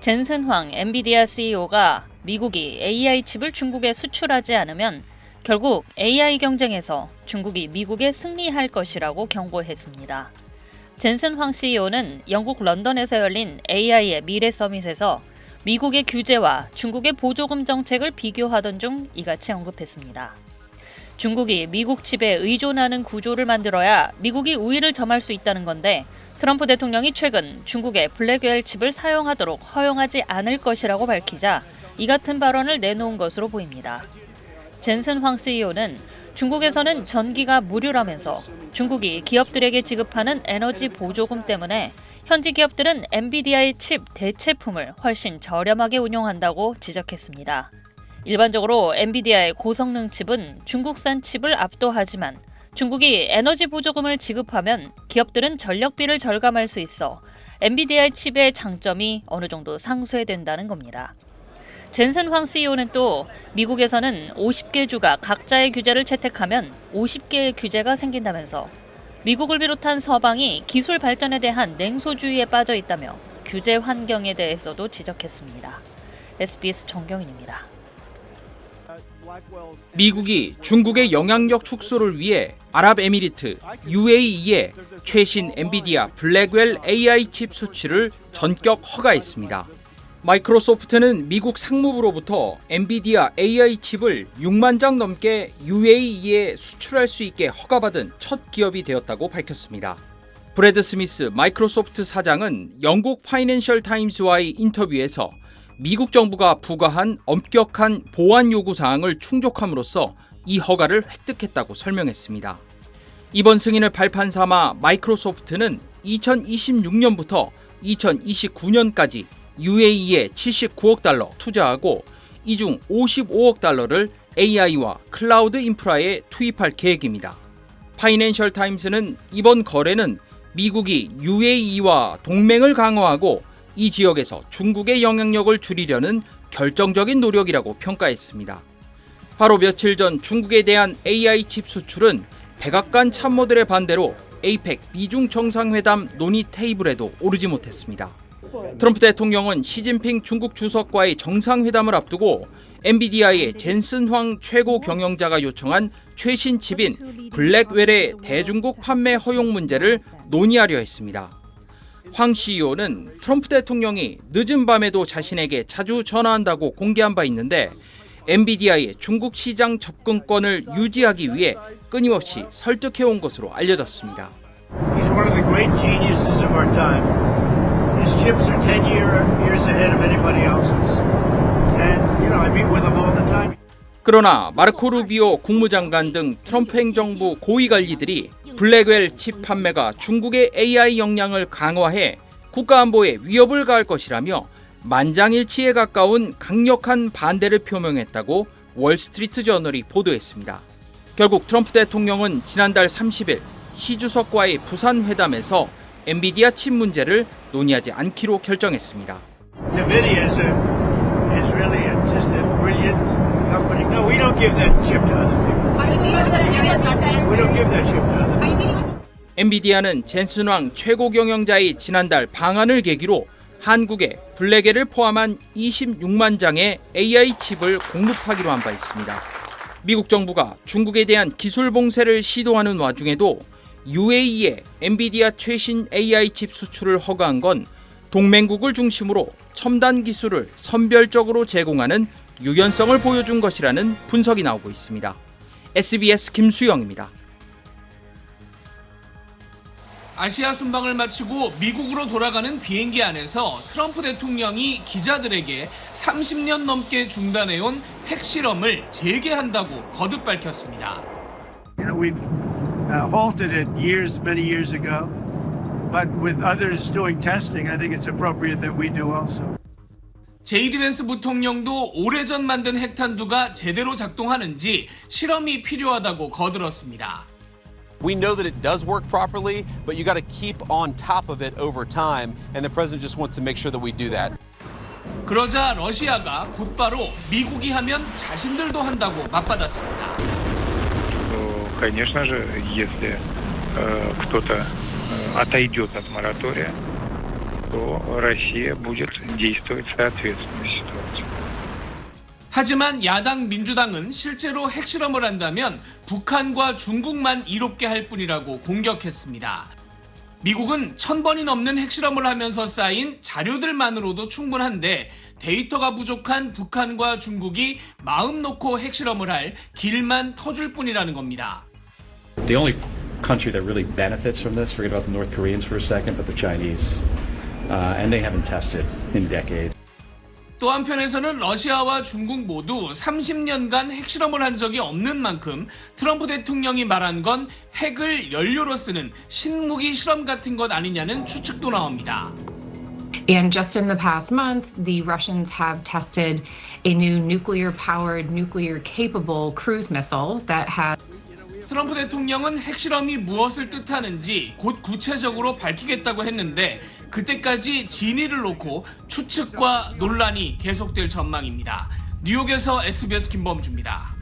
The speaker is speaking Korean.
젠슨 황 엔비디아 CEO가 미국이 AI 칩을 중국에 수출하지 않으면 결국 AI 경쟁에서 중국이 미국에 승리할 것이라고 경고했습니다. 젠슨 황 CEO는 영국 런던에서 열린 AI의 미래 서밋에서 미국의 규제와 중국의 보조금 정책을 비교하던 중 이같이 언급했습니다. 중국이 미국 칩에 의존하는 구조를 만들어야 미국이 우위를 점할 수 있다는 건데 트럼프 대통령이 최근 중국의 블랙웰 칩을 사용하도록 허용하지 않을 것이라고 밝히자 이 같은 발언을 내놓은 것으로 보입니다. 젠슨 황 CEO는 중국에서는 전기가 무료라면서 중국이 기업들에게 지급하는 에너지 보조금 때문에 현지 기업들은 엔비디아의 칩 대체품을 훨씬 저렴하게 운용한다고 지적했습니다. 일반적으로 엔비디아의 고성능 칩은 중국산 칩을 압도하지만 중국이 에너지 보조금을 지급하면 기업들은 전력비를 절감할 수 있어 엔비디아의 칩의 장점이 어느 정도 상쇄된다는 겁니다. 젠슨 황 CEO는 또 미국에서는 50개 주가 각자의 규제를 채택하면 50개의 규제가 생긴다면서 미국을 비롯한 서방이 기술 발전에 대한 냉소주의에 빠져 있다며 규제 환경에 대해서도 지적했습니다. SBS 정경인입니다. 미국이 중국의 영향력 축소를 위해 아랍에미리트 UAE에 최신 엔비디아 블랙웰 AI 칩 수출을 전격 허가했습니다. 마이크로소프트는 미국 상무부로부터 엔비디아 AI 칩을 6만 장 넘게 UAE에 수출할 수 있게 허가받은 첫 기업이 되었다고 밝혔습니다. 브래드 스미스 마이크로소프트 사장은 영국 파이낸셜 타임스와의 인터뷰에서 미국 정부가 부과한 엄격한 보안 요구 사항을 충족함으로써 이 허가를 획득했다고 설명했습니다. 이번 승인을 발판 삼아 마이크로소프트는 2026년부터 2029년까지 UAE에 79억 달러 투자하고 이 중 55억 달러를 AI와 클라우드 인프라에 투입할 계획입니다. 파이낸셜 타임스는 이번 거래는 미국이 UAE와 동맹을 강화하고 이 지역에서 중국의 영향력을 줄이려는 결정적인 노력이라고 평가했습니다. 바로 며칠 전 중국에 대한 AI 칩 수출은 백악관 참모들의 반대로 APEC 미중 정상회담 논의 테이블에도 오르지 못했습니다. 트럼프 대통령은 시진핑 중국 주석과의 정상회담을 앞두고 엔비디아의 젠슨 황 최고 경영자가 요청한 최신 칩인 블랙웰의 대중국 판매 허용 문제를 논의하려 했습니다. 황 CEO는 트럼프 대통령이 늦은 밤에도 자신에게 자주 전화한다고 공개한 바 있는데 엔비디아의 중국 시장 접근권을 유지하기 위해 끊임없이 설득해온 것으로 알려졌습니다. He's one of the great geniuses of our time. His chips are 10 years ahead of anybody else's. And, I meet with him all the time. 그러나 마르코 루비오 국무장관 등 트럼프 행정부 고위 관리들이 블랙웰 칩 판매가 중국의 AI 역량을 강화해 국가안보에 위협을 가할 것이라며 만장일치에 가까운 강력한 반대를 표명했다고 월스트리트 저널이 보도했습니다. 결국 트럼프 대통령은 지난달 30일 시 주석과의 부산 회담에서 엔비디아 칩 문제를 논의하지 않기로 결정했습니다. NVIDIA is really just a brilliant company. No, we don't give that chip to other people. We don't give that chip to other people. 엔비디아는 젠슨 황 최고 경영자의 지난달 방한을 계기로 한국에 블랙웰을 포함한 26만 장의 AI 칩을 공급하기로 한 바 있습니다. 미국 정부가 중국에 대한 기술 봉쇄를 시도하는 와중에도 UAE에 엔비디아 최신 AI 칩 수출을 허가한 건 동맹국을 중심으로 첨단 기술을 선별적으로 제공하는 유연성을 보여준 것이라는 분석이 나오고 있습니다. SBS 김수영입니다. 아시아 순방을 마치고 미국으로 돌아가는 비행기 안에서 트럼프 대통령이 기자들에게 30년 넘게 중단해온 핵실험을 재개한다고 거듭 밝혔습니다. We've halted it many years ago, but with others doing testing, I think it's appropriate that we do also. 제이디 벤스 부통령도 오래전 만든 핵탄두가 제대로 작동하는지 실험이 필요하다고 거들었습니다. We know that it does work properly, but you got to keep on top of it over time, and the president just wants to make sure that we do that. 그러자 러시아가 곧바로 미국이 하면 자신들도 한다고 맞받았습니다. Конечно же, если кто-то отойдет от моратория, то Россия будет действовать в соответственной ситуации. 하지만 야당 민주당은 실제로 핵실험을 한다면 북한과 중국만 이롭게 할 뿐이라고 공격했습니다. 미국은 1000번이 넘는 핵실험을 하면서 쌓인 자료들만으로도 충분한데 데이터가 부족한 북한과 중국이 마음 놓고 핵실험을 할 길만 터줄 뿐이라는 겁니다. The only country that really benefits from this, forget about the North Koreans for a second, but the Chinese. And they haven't tested in decades. 또 한편에서는 러시아와 중국 모두 30년간 핵실험을 한 적이 없는 만큼 트럼프 대통령이 말한 건 핵을 연료로 쓰는 신무기 실험 같은 것 아니냐는 추측도 나옵니다. And just in the past month, the Russians have tested a new nuclear-powered, nuclear-capable cruise missile that has 트럼프 대통령은 핵실험이 무엇을 뜻하는지 곧 구체적으로 밝히겠다고 했는데 그때까지 진위를 놓고 추측과 논란이 계속될 전망입니다. 뉴욕에서 SBS 김범주입니다.